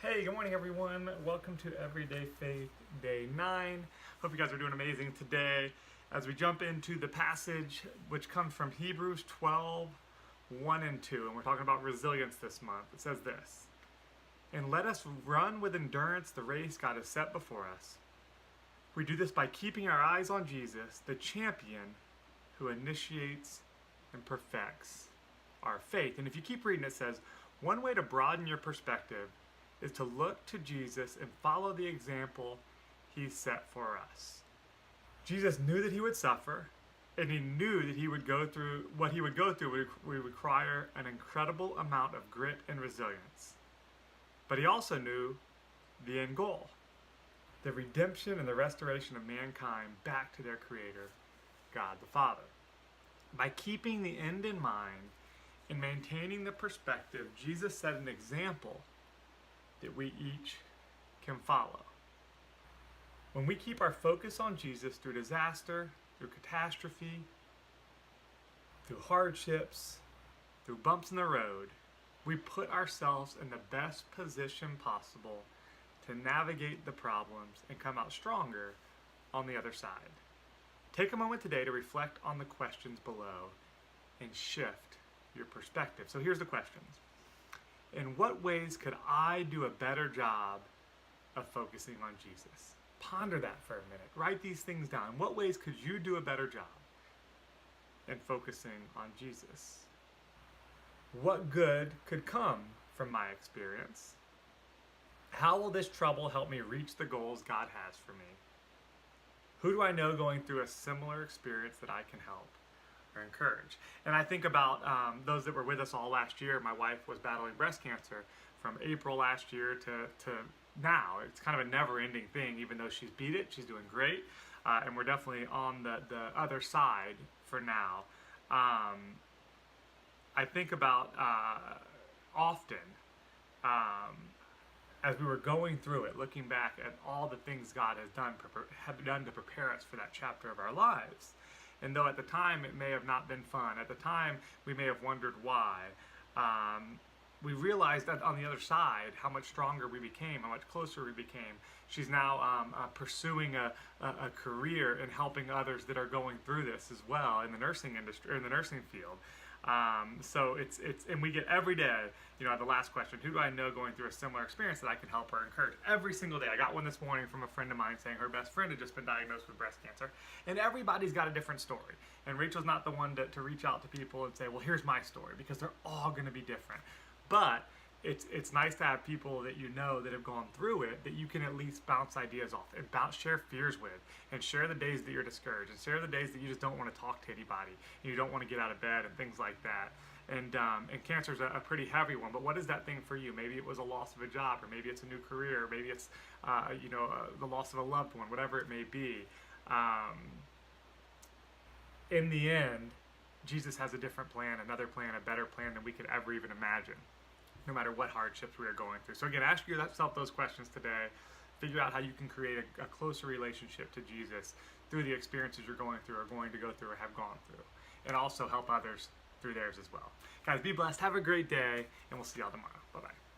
Hey, good morning everyone. Welcome to Everyday Faith Day 9. Hope you guys are doing amazing today as we jump into the passage which comes from Hebrews 12, 1 and 2. And we're talking about resilience this month. It says this: "And let us run with endurance the race God has set before us. We do this by keeping our eyes on Jesus, the champion who initiates and perfects our faith." And if you keep reading, it says, one way to broaden your perspective is to look to Jesus and follow the example he set for us. Jesus knew that he would suffer, and he knew that he would go through what he would go through would require an incredible amount of grit and resilience. But he also knew the end goal: the redemption and the restoration of mankind back to their Creator, God the Father. By keeping the end in mind and maintaining the perspective, Jesus set an example that we each can follow. When we keep our focus on Jesus through disaster, through catastrophe, through hardships, through bumps in the road, we put ourselves in the best position possible to navigate the problems and come out stronger on the other side. Take a moment today to reflect on the questions below and shift your perspective. So here's the questions. In what ways could I do a better job of focusing on Jesus? Ponder that for a minute. Write these things down. In what ways could you do a better job in focusing on Jesus? What good could come from my experience? How will this trouble help me reach the goals God has for me? Who do I know going through a similar experience that I can help or encourage? And I think about those that were with us all last year. My wife was battling breast cancer from April last year to now. It's kind of a never-ending thing. Even though she's beat it, she's doing great, and we're definitely on the other side for now. I think about often as we were going through it, looking back at all the things God has done to prepare us for that chapter of our lives. And though at the time it may have not been fun, at the time we may have wondered why, we realized that on the other side how much stronger we became, how much closer we became. She's now pursuing a career in helping others that are going through this as well in the nursing industry, or in the nursing field. So it's and we get every day, the last question: who do I know going through a similar experience that I can help or encourage? Every single day. I got one this morning from a friend of mine saying her best friend had just been diagnosed with breast cancer, and everybody's got a different story. And Rachel's not the one to reach out to people and say, well, here's my story, because they're all going to be different. But it's nice to have people that you know that have gone through it, that you can at least bounce ideas off and share fears with, and share the days that you're discouraged, and share the days that you just don't want to talk to anybody, and you don't want to get out of bed and things like that. And cancer's a pretty heavy one, but what is that thing for you? Maybe it was a loss of a job, or maybe it's a new career, or maybe it's the loss of a loved one, whatever it may be. In the end, Jesus has a different plan, another plan, a better plan than we could ever even imagine, no matter what hardships we are going through. So again, ask yourself those questions today. Figure out how you can create a closer relationship to Jesus through the experiences you're going through, or going to go through, or have gone through, and also help others through theirs as well. Guys, be blessed. Have a great day, and we'll see y'all tomorrow. Bye-bye.